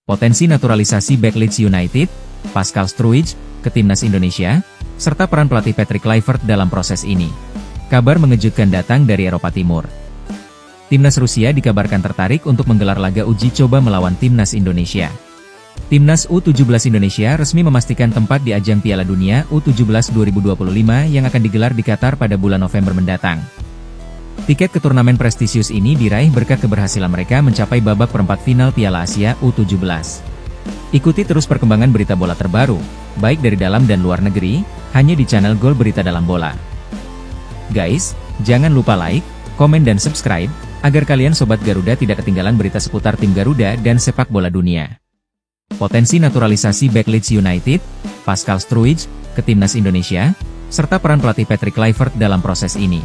potensi naturalisasi bek Leeds United, Pascal Struijk, ke timnas Indonesia, serta peran pelatih Patrick Kluivert dalam proses ini. Kabar mengejutkan datang dari Eropa Timur. Timnas Rusia dikabarkan tertarik untuk menggelar laga uji coba melawan timnas Indonesia. Timnas U17 Indonesia resmi memastikan tempat di ajang Piala Dunia U17 2025 yang akan digelar di Qatar pada bulan November mendatang. Tiket ke turnamen prestisius ini diraih berkat keberhasilan mereka mencapai babak perempat final Piala Asia U17. Ikuti terus perkembangan berita bola terbaru, baik dari dalam dan luar negeri, hanya di channel Gol Berita Dalam Bola. Guys, jangan lupa like, komen dan subscribe, agar kalian Sobat Garuda tidak ketinggalan berita seputar tim Garuda dan sepak bola dunia. Potensi naturalisasi bek Leeds United, Pascal Struijk, ke timnas Indonesia, serta peran pelatih Patrick Kluivert dalam proses ini.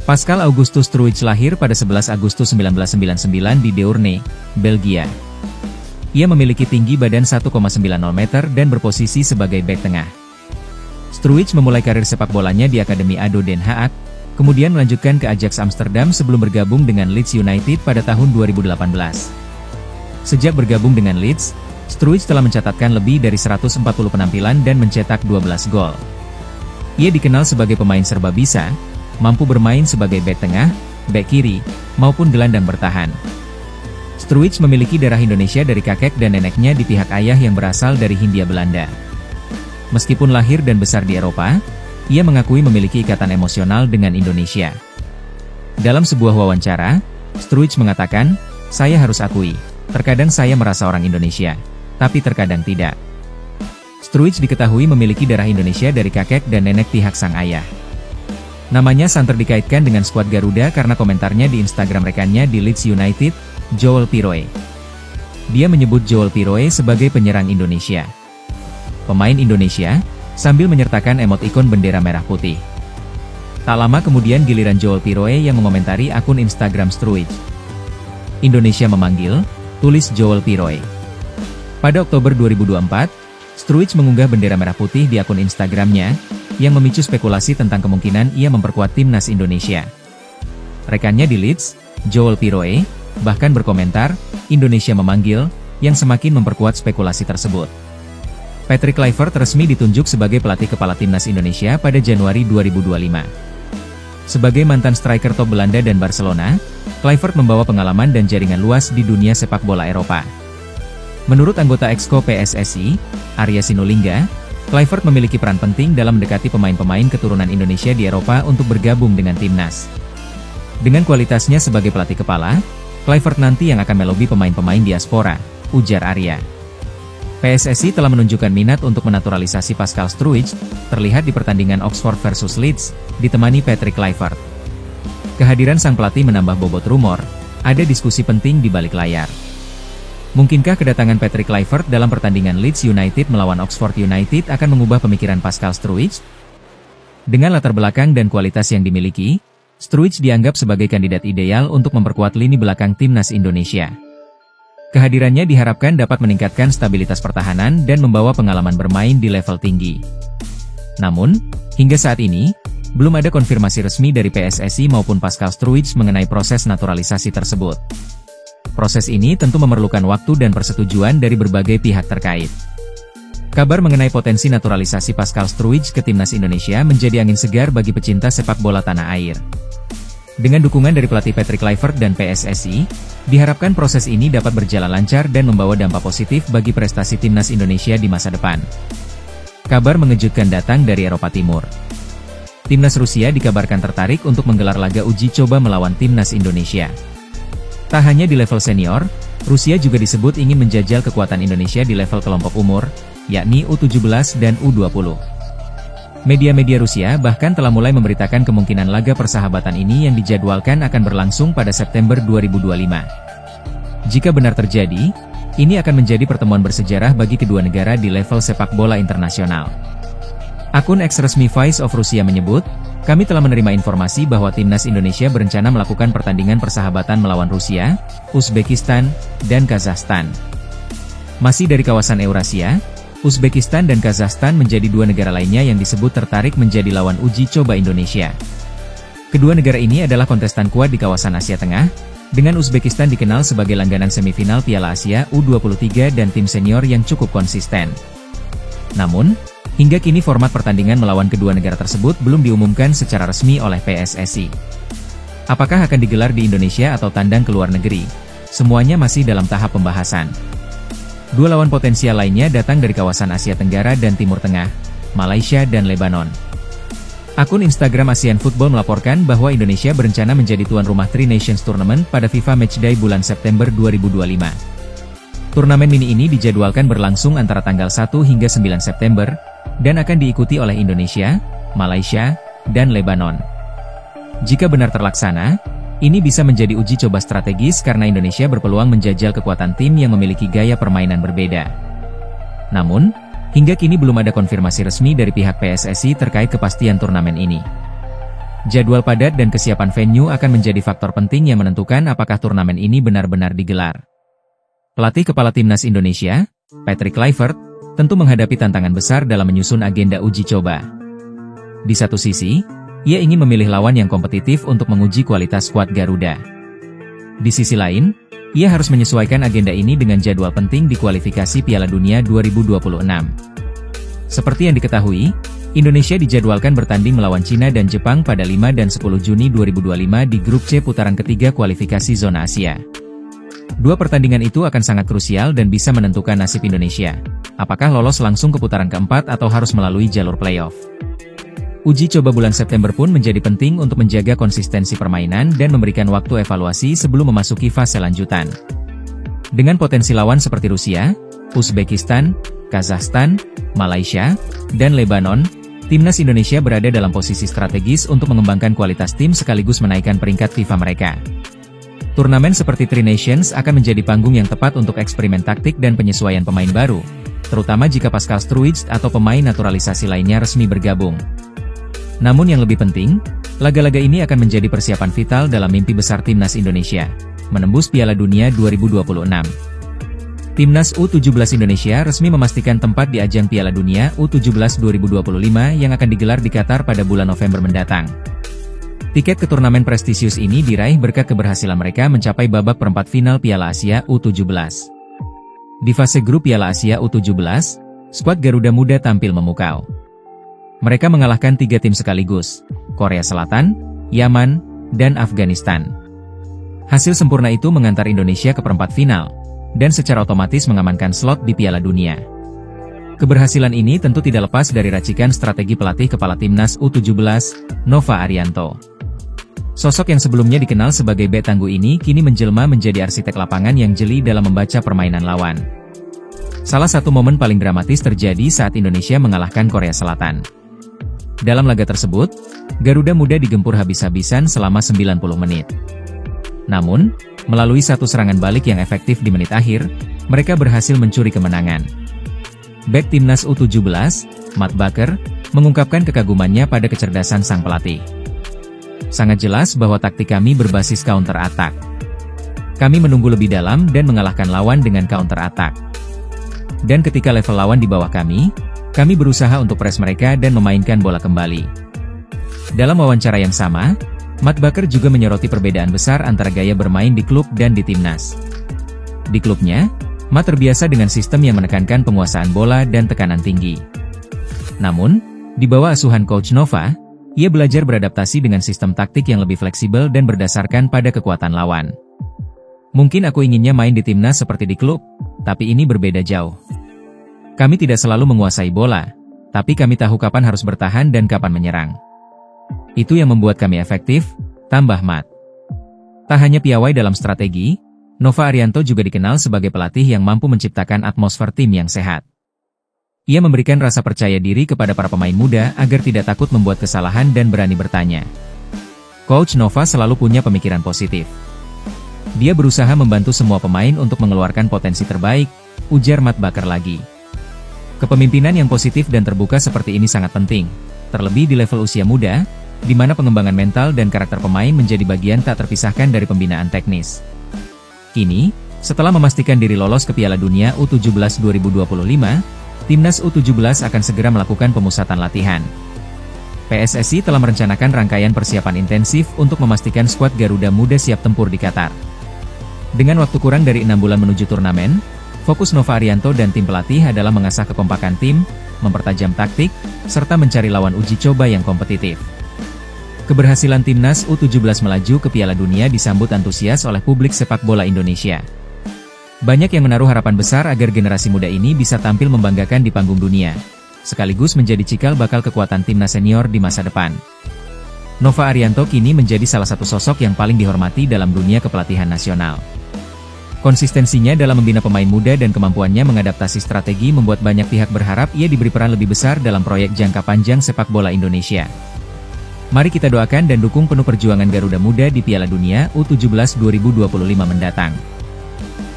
Pascal Augustus Struijk lahir pada 11 Agustus 1999 di Deurne, Belgia. Ia memiliki tinggi badan 1,90 meter dan berposisi sebagai bek tengah. Struijk memulai karir sepak bolanya di Akademi ADO Den Haag, kemudian melanjutkan ke Ajax Amsterdam sebelum bergabung dengan Leeds United pada tahun 2018. Sejak bergabung dengan Leeds, Struijk telah mencatatkan lebih dari 140 penampilan dan mencetak 12 gol. Ia dikenal sebagai pemain serba bisa, mampu bermain sebagai bek tengah, bek kiri, maupun gelandang bertahan. Struijk memiliki darah Indonesia dari kakek dan neneknya di pihak ayah yang berasal dari Hindia Belanda. Meskipun lahir dan besar di Eropa, ia mengakui memiliki ikatan emosional dengan Indonesia. Dalam sebuah wawancara, Struijk mengatakan, "Saya harus akui, terkadang saya merasa orang Indonesia, tapi terkadang tidak." Struijk diketahui memiliki darah Indonesia dari kakek dan nenek pihak sang ayah. Namanya santer dikaitkan dengan skuad Garuda karena komentarnya di Instagram rekannya di Leeds United, Joel Piroe. Dia menyebut Joel Piroe sebagai penyerang Indonesia. Pemain Indonesia, sambil menyertakan emot ikon bendera merah putih. Tak lama kemudian giliran Joel Piroe yang mengomentari akun Instagram Struijk. Indonesia memanggil, tulis Joel Piroe. Pada Oktober 2024, Struijk mengunggah bendera merah putih di akun Instagramnya, yang memicu spekulasi tentang kemungkinan ia memperkuat timnas Indonesia. Rekannya di Leeds, Joel Piroe, bahkan berkomentar, Indonesia memanggil, yang semakin memperkuat spekulasi tersebut. Patrick Kluivert resmi ditunjuk sebagai pelatih kepala timnas Indonesia pada Januari 2025. Sebagai mantan striker top Belanda dan Barcelona, Kluivert membawa pengalaman dan jaringan luas di dunia sepak bola Eropa. Menurut anggota Exco PSSI, Arya Sinulinga, Kluivert memiliki peran penting dalam mendekati pemain-pemain keturunan Indonesia di Eropa untuk bergabung dengan timnas. Dengan kualitasnya sebagai pelatih kepala, Kluivert nanti yang akan melobi pemain-pemain diaspora, ujar Arya. PSSI telah menunjukkan minat untuk menaturalisasi Pascal Struijk, terlihat di pertandingan Oxford versus Leeds, ditemani Patrick Kluivert. Kehadiran sang pelatih menambah bobot rumor, ada diskusi penting di balik layar. Mungkinkah kedatangan Patrick Kluivert dalam pertandingan Leeds United melawan Oxford United akan mengubah pemikiran Pascal Struijk? Dengan latar belakang dan kualitas yang dimiliki, Struijk dianggap sebagai kandidat ideal untuk memperkuat lini belakang timnas Indonesia. Kehadirannya diharapkan dapat meningkatkan stabilitas pertahanan dan membawa pengalaman bermain di level tinggi. Namun, hingga saat ini, belum ada konfirmasi resmi dari PSSI maupun Pascal Struijk mengenai proses naturalisasi tersebut. Proses ini tentu memerlukan waktu dan persetujuan dari berbagai pihak terkait. Kabar mengenai potensi naturalisasi Pascal Struijk ke timnas Indonesia menjadi angin segar bagi pecinta sepak bola tanah air. Dengan dukungan dari pelatih Patrick Kluivert dan PSSI, diharapkan proses ini dapat berjalan lancar dan membawa dampak positif bagi prestasi timnas Indonesia di masa depan. Kabar mengejutkan datang dari Eropa Timur. Timnas Rusia dikabarkan tertarik untuk menggelar laga uji coba melawan timnas Indonesia. Tak hanya di level senior, Rusia juga disebut ingin menjajal kekuatan Indonesia di level kelompok umur, yakni U17 dan U20. Media-media Rusia bahkan telah mulai memberitakan kemungkinan laga persahabatan ini yang dijadwalkan akan berlangsung pada September 2025. Jika benar terjadi, ini akan menjadi pertemuan bersejarah bagi kedua negara di level sepak bola internasional. Akun X resmi Voice of Russia menyebut, "Kami telah menerima informasi bahwa timnas Indonesia berencana melakukan pertandingan persahabatan melawan Rusia, Uzbekistan, dan Kazakhstan." Masih dari kawasan Eurasia, Uzbekistan dan Kazakhstan menjadi dua negara lainnya yang disebut tertarik menjadi lawan uji coba Indonesia. Kedua negara ini adalah kontestan kuat di kawasan Asia Tengah, Dengan Uzbekistan dikenal sebagai langganan semifinal Piala Asia U23 dan tim senior yang cukup konsisten. Namun, hingga kini format pertandingan melawan kedua negara tersebut belum diumumkan secara resmi oleh PSSI. Apakah akan digelar di Indonesia atau tandang ke luar negeri? Semuanya masih dalam tahap pembahasan. Dua lawan potensial lainnya datang dari kawasan Asia Tenggara dan Timur Tengah, Malaysia dan Lebanon. Akun Instagram ASEAN Football melaporkan bahwa Indonesia berencana menjadi tuan rumah Tri Nations Tournament pada FIFA Matchday bulan September 2025. Turnamen mini ini dijadwalkan berlangsung antara tanggal 1 hingga 9 September, dan akan diikuti oleh Indonesia, Malaysia, dan Lebanon. Jika benar terlaksana, ini bisa menjadi uji coba strategis karena Indonesia berpeluang menjajal kekuatan tim yang memiliki gaya permainan berbeda. Namun, hingga kini belum ada konfirmasi resmi dari pihak PSSI terkait kepastian turnamen ini. Jadwal padat dan kesiapan venue akan menjadi faktor penting yang menentukan apakah turnamen ini benar-benar digelar. Pelatih kepala timnas Indonesia, Patrick Kluivert, tentu menghadapi tantangan besar dalam menyusun agenda uji coba. Di satu sisi, ia ingin memilih lawan yang kompetitif untuk menguji kualitas skuad Garuda. Di sisi lain, ia harus menyesuaikan agenda ini dengan jadwal penting di kualifikasi Piala Dunia 2026. Seperti yang diketahui, Indonesia dijadwalkan bertanding melawan Cina dan Jepang pada 5 dan 10 Juni 2025 di grup C putaran ketiga kualifikasi zona Asia. Dua pertandingan itu akan sangat krusial dan bisa menentukan nasib Indonesia. Apakah lolos langsung ke putaran keempat atau harus melalui jalur playoff? Uji coba bulan September pun menjadi penting untuk menjaga konsistensi permainan dan memberikan waktu evaluasi sebelum memasuki fase lanjutan. Dengan potensi lawan seperti Rusia, Uzbekistan, Kazakhstan, Malaysia, dan Lebanon, timnas Indonesia berada dalam posisi strategis untuk mengembangkan kualitas tim sekaligus menaikkan peringkat FIFA mereka. Turnamen seperti Tri Nations akan menjadi panggung yang tepat untuk eksperimen taktik dan penyesuaian pemain baru, terutama jika Pascal Struijk atau pemain naturalisasi lainnya resmi bergabung. Namun yang lebih penting, laga-laga ini akan menjadi persiapan vital dalam mimpi besar timnas Indonesia, menembus Piala Dunia 2026. Timnas U17 Indonesia resmi memastikan tempat di ajang Piala Dunia U17 2025 yang akan digelar di Qatar pada bulan November mendatang. Tiket ke turnamen prestisius ini diraih berkat keberhasilan mereka mencapai babak perempat final Piala Asia U17. Di fase grup Piala Asia U17, skuad Garuda Muda tampil memukau. Mereka mengalahkan 3 tim sekaligus, Korea Selatan, Yaman, dan Afghanistan. Hasil sempurna itu mengantar Indonesia ke perempat final, dan secara otomatis mengamankan slot di Piala Dunia. Keberhasilan ini tentu tidak lepas dari racikan strategi pelatih kepala timnas U17, Nova Arianto. Sosok yang sebelumnya dikenal sebagai bek tangguh ini kini menjelma menjadi arsitek lapangan yang jeli dalam membaca permainan lawan. Salah satu momen paling dramatis terjadi saat Indonesia mengalahkan Korea Selatan. Dalam laga tersebut, Garuda Muda digempur habis-habisan selama 90 menit. Namun, melalui satu serangan balik yang efektif di menit akhir, mereka berhasil mencuri kemenangan. Bek timnas U17, Matt Baker, mengungkapkan kekagumannya pada kecerdasan sang pelatih. Sangat jelas bahwa taktik kami berbasis counter attack. Kami menunggu lebih dalam dan mengalahkan lawan dengan counter attack. Dan ketika level lawan di bawah kami berusaha untuk press mereka dan memainkan bola kembali. Dalam wawancara yang sama, Matt Baker juga menyoroti perbedaan besar antara gaya bermain di klub dan di timnas. Di klubnya, Matt terbiasa dengan sistem yang menekankan penguasaan bola dan tekanan tinggi. Namun, di bawah asuhan Coach Nova, ia belajar beradaptasi dengan sistem taktik yang lebih fleksibel dan berdasarkan pada kekuatan lawan. Mungkin aku inginnya main di timnas seperti di klub, tapi ini berbeda jauh. Kami tidak selalu menguasai bola, tapi kami tahu kapan harus bertahan dan kapan menyerang. Itu yang membuat kami efektif, tambah Matt. Tak hanya piawai dalam strategi, Nova Arianto juga dikenal sebagai pelatih yang mampu menciptakan atmosfer tim yang sehat. Ia memberikan rasa percaya diri kepada para pemain muda agar tidak takut membuat kesalahan dan berani bertanya. Coach Nova selalu punya pemikiran positif. Dia berusaha membantu semua pemain untuk mengeluarkan potensi terbaik, ujar Matt Baker lagi. Kepemimpinan yang positif dan terbuka seperti ini sangat penting, terlebih di level usia muda, di mana pengembangan mental dan karakter pemain menjadi bagian tak terpisahkan dari pembinaan teknis. Kini, setelah memastikan diri lolos ke Piala Dunia U17 2025, timnas U17 akan segera melakukan pemusatan latihan. PSSI telah merencanakan rangkaian persiapan intensif untuk memastikan skuad Garuda Muda siap tempur di Qatar. Dengan waktu kurang dari 6 bulan menuju turnamen, fokus Nova Arianto dan tim pelatih adalah mengasah kekompakan tim, mempertajam taktik, serta mencari lawan uji coba yang kompetitif. Keberhasilan timnas U17 melaju ke Piala Dunia disambut antusias oleh publik sepak bola Indonesia. Banyak yang menaruh harapan besar agar generasi muda ini bisa tampil membanggakan di panggung dunia, sekaligus menjadi cikal bakal kekuatan timnas senior di masa depan. Nova Arianto kini menjadi salah satu sosok yang paling dihormati dalam dunia kepelatihan nasional. Konsistensinya dalam membina pemain muda dan kemampuannya mengadaptasi strategi membuat banyak pihak berharap ia diberi peran lebih besar dalam proyek jangka panjang sepak bola Indonesia. Mari kita doakan dan dukung penuh perjuangan Garuda Muda di Piala Dunia U17 2025 mendatang.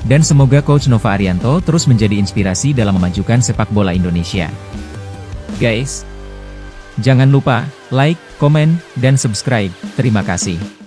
Dan semoga Coach Nova Arianto terus menjadi inspirasi dalam memajukan sepak bola Indonesia. Guys, jangan lupa like, komen, dan subscribe. Terima kasih.